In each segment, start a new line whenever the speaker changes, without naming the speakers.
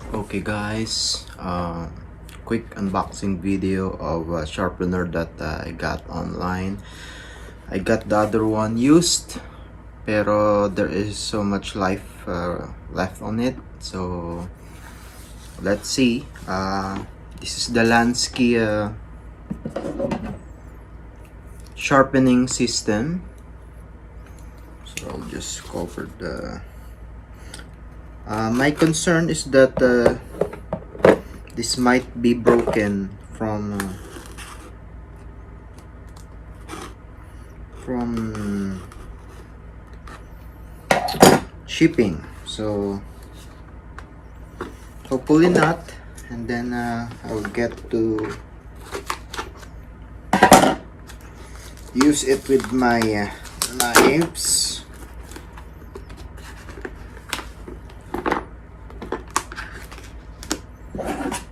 Okay guys, quick unboxing video of a sharpener that I got online. I got the other one used, pero there is so much life left on it. So let's see. This is the Lansky Sharpening System. So I'll just cover the. My concern is that this might be broken from shipping, so hopefully not, and then I'll get to use it with my knives.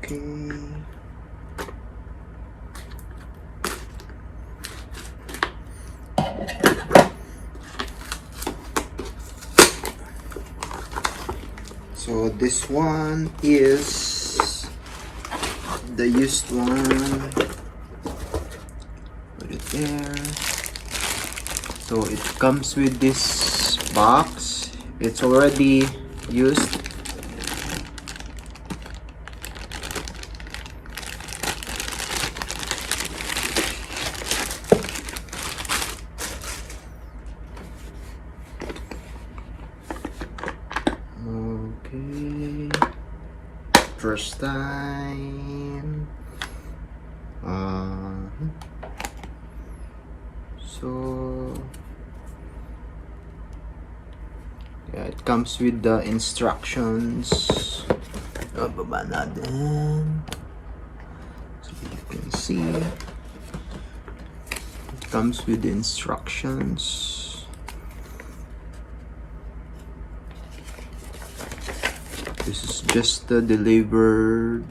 Okay. So this one is the used one. Put it there. So it comes with this box. It's already used. Okay, first time. So yeah, it comes with the instructions. Baba natin. So you can see it comes with the instructions. This is just delivered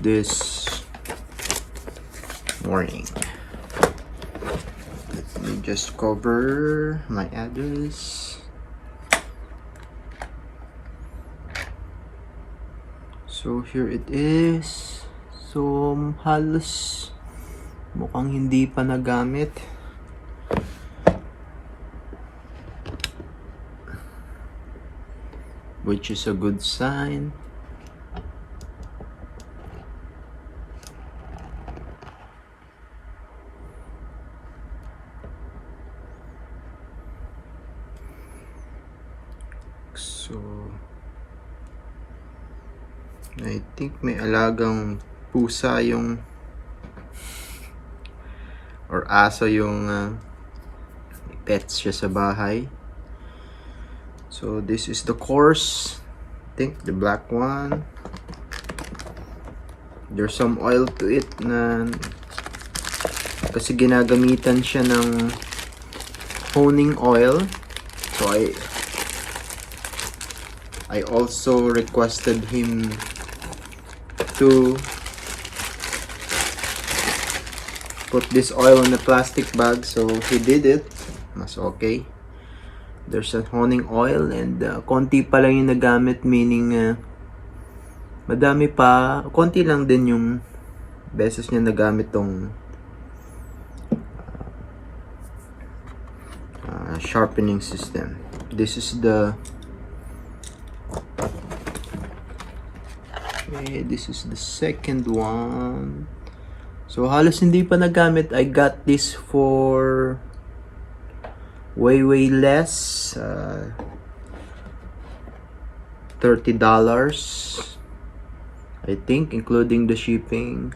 this morning. Let me just cover my address. So here it is. So halos mukhang hindi pa nagamit. Which is a good sign. So I think may alagang pusa yung or aso yung pets siya sa bahay. So this is the course. I think the black one. There's some oil to it na kasi ginagamitan siya ng honing oil. So I also requested him to put this oil in a plastic bag, so he did it. Mas okay. There's a honing oil and konti pa lang yung nagamit, meaning madami pa, konti lang din yung beses niya nagamit tong sharpening system. This is the this is the second one. So halos hindi pa nagamit. I got this for way less, $30 I think, including the shipping.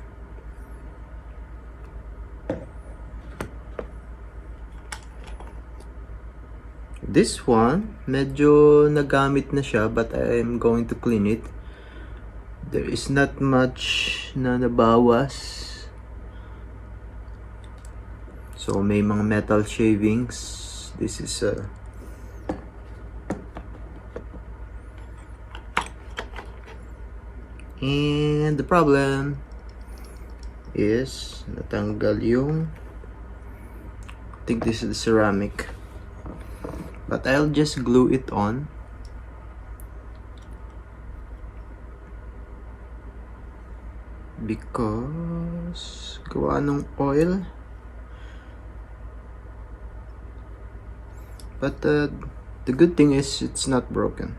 This one medyo nagamit na siya, but I'm going to clean it. There is not much na nabawas. So may mga metal shavings. This is and the problem is natanggal yung, I think this is the ceramic, but I'll just glue it on. because gawa ng oil. But the good thing is it's not broken.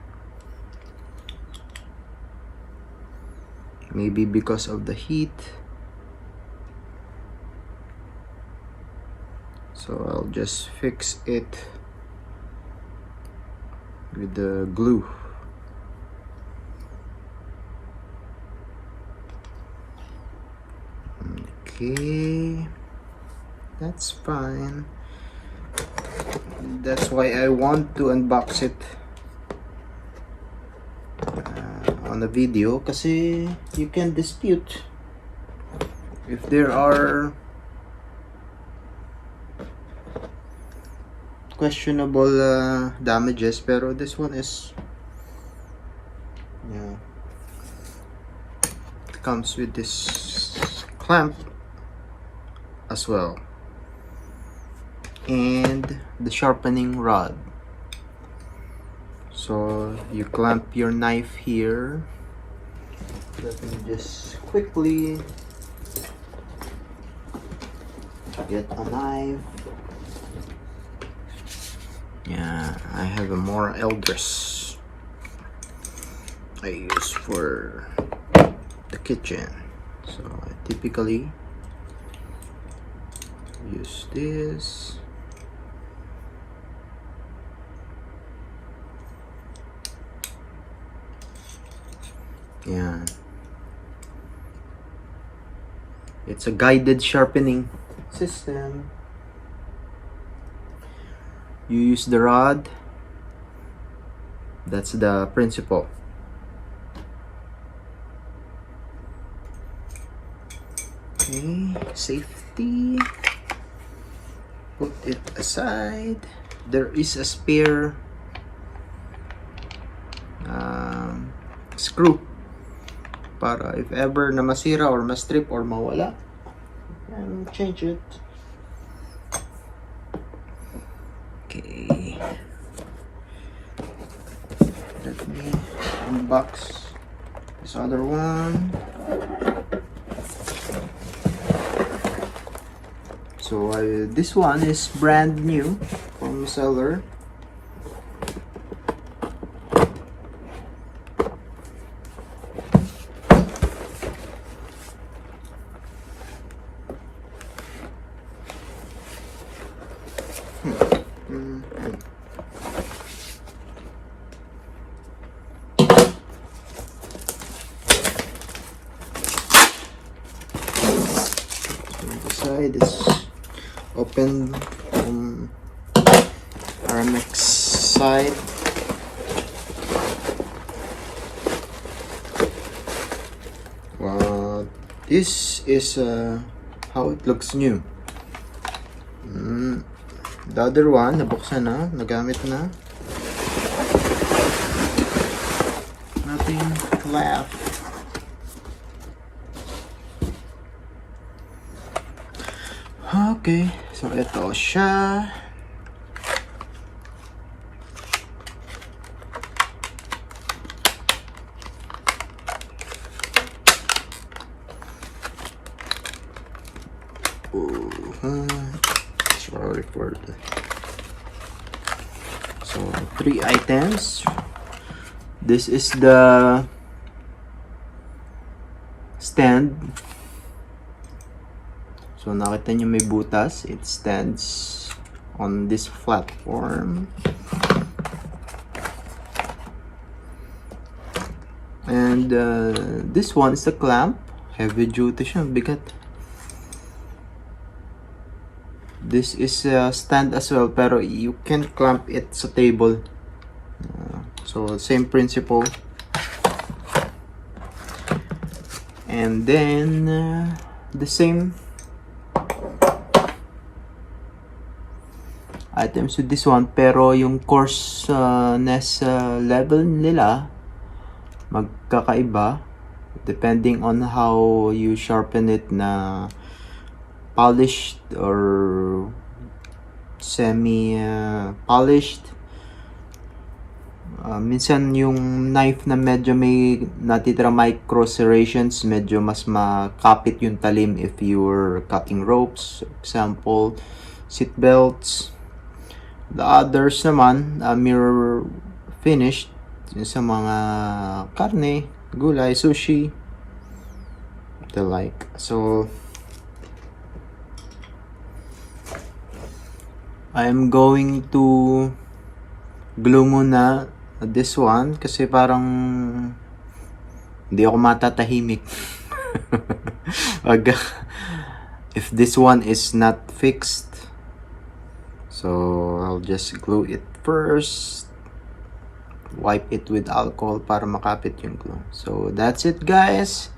Maybe because of the heat. So I'll just fix it with the glue. Okay, that's fine. That's why I want to unbox it on the video, kasi you can dispute if there are questionable damages, pero this one is, yeah, it comes with this clamp as well and the sharpening rod. So you clamp your knife here. Let me just quickly get a knife. Yeah, I have a more elders I use for the kitchen. So I typically use this. Yeah, it's a guided sharpening system. You use the rod. That's the principle. Okay, safety. Put it aside. There is a spare screw para if ever na masira or ma-strip or mawala, and change it. Okay, let me unbox this other one. So this one is brand new from seller. The side is open from Aramex side. This is how it looks new. The other one, nabuksan na, nagamit na. Nothing left. Okay, so ito siya. Sorry for the... So 3 items. This is the stand. So nakita nyo may butas. It stands on this platform. And this one is the clamp. Heavy duty siya, bigat. This is a stand as well, pero you can clamp it sa table. So same principle. And then the same items with this one, pero yung coarseness level nila magkakaiba depending on how you sharpen it, na polished or semi polished. Minsan yung knife na medyo may natitira micro serrations, medyo mas makapit yung talim if you're cutting ropes, example, seat belts. The others naman, mirror finished sa mga karne, gulay, sushi, the like. So, I'm going to glue muna this one kasi parang hindi ako matatahimik. If this one is not fixed, so I'll just glue it first, wipe it with alcohol para makapit yung glue. So that's it, guys.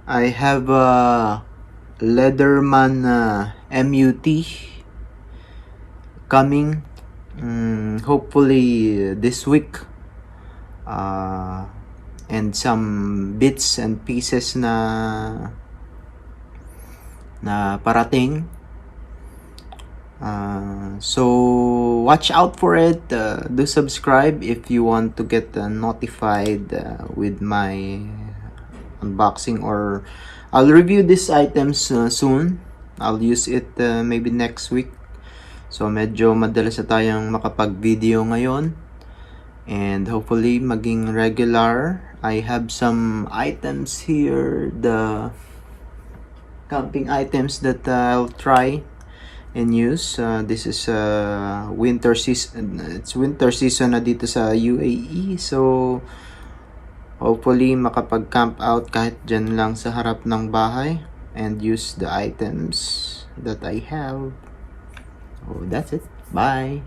I have a Leatherman MUT coming, hopefully this week, and some bits and pieces na parating. So watch out for it. Do subscribe if you want to get notified with my unboxing, or I'll review these items soon. I'll use it maybe next week. So medyo madalas na tayong makapag-video ngayon, and hopefully maging regular. I have some items here, the camping items that I'll try and use. This is winter season. It's winter season na dito sa UAE. So hopefully makapag-camp out kahit dyan lang sa harap ng bahay and use the items that I have. Oh, that's it. Bye.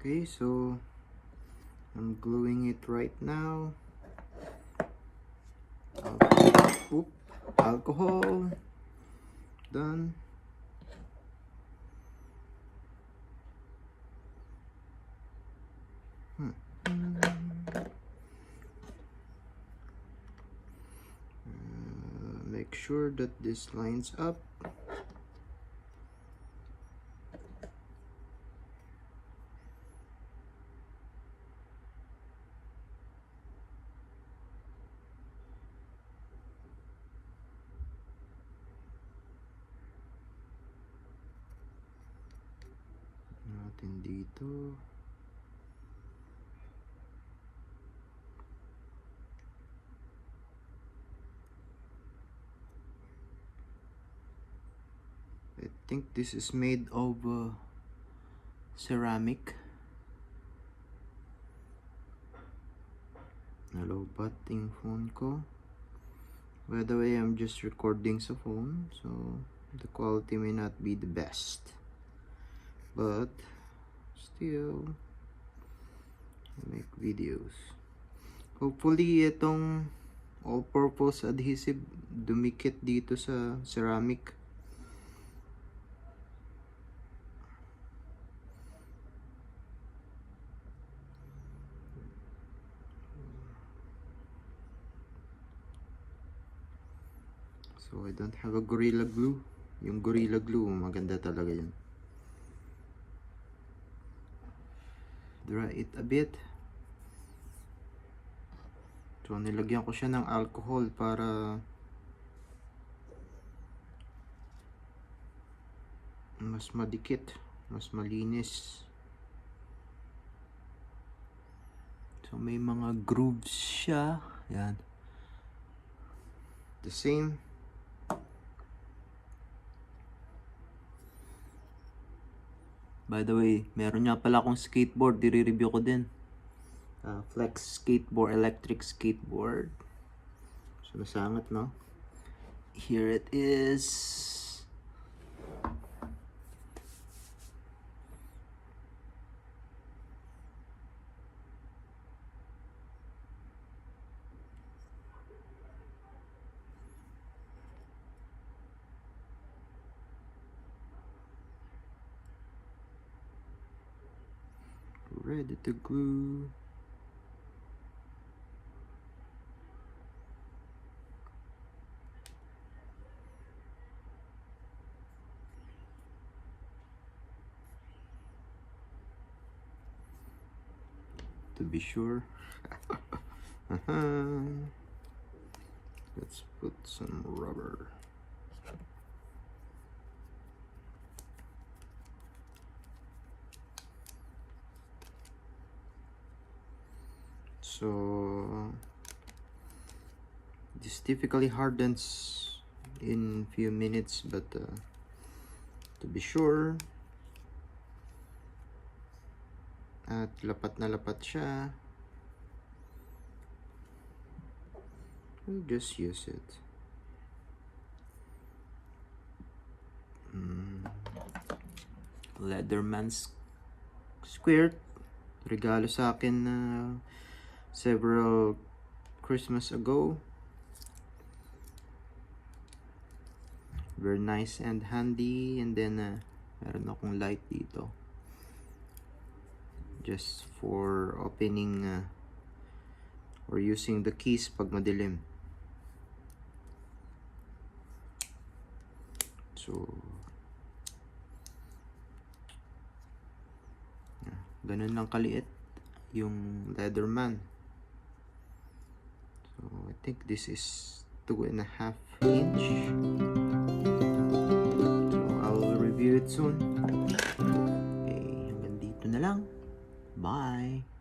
Okay, so I'm gluing it right now. Alcohol. Done. Make sure that this lines up. Natin dito. I think this is made of ceramic. Nalobat yung phone ko. By the way, I'm just recording sa phone, so the quality may not be the best, but still make videos. Hopefully itong all-purpose adhesive dumikit dito sa ceramic. So I don't have a Gorilla Glue. Yung Gorilla Glue, maganda talaga yan. Dry it a bit. So nilagyan ko siya ng alcohol para mas madikit, mas malinis. So may mga grooves siya. Yan. The same. By the way, meron nga pala akong skateboard, i-review ko din. Flex skateboard, electric skateboard. So masangat, no? Here it is. Ready to glue. to be sure. Let's put some rubber. So this typically hardens in few minutes, but to be sure, at lapat na lapat siya, we'll just use it. Leatherman's squirt, regalo sa akin na several Christmas ago. Very nice and handy. And then meron akong light dito just for opening or using the keys pag madilim. So ganun lang kaliit yung Leatherman. So I think this is 2.5 inch. So I'll review it soon. Okay, hanggang dito na lang. Bye!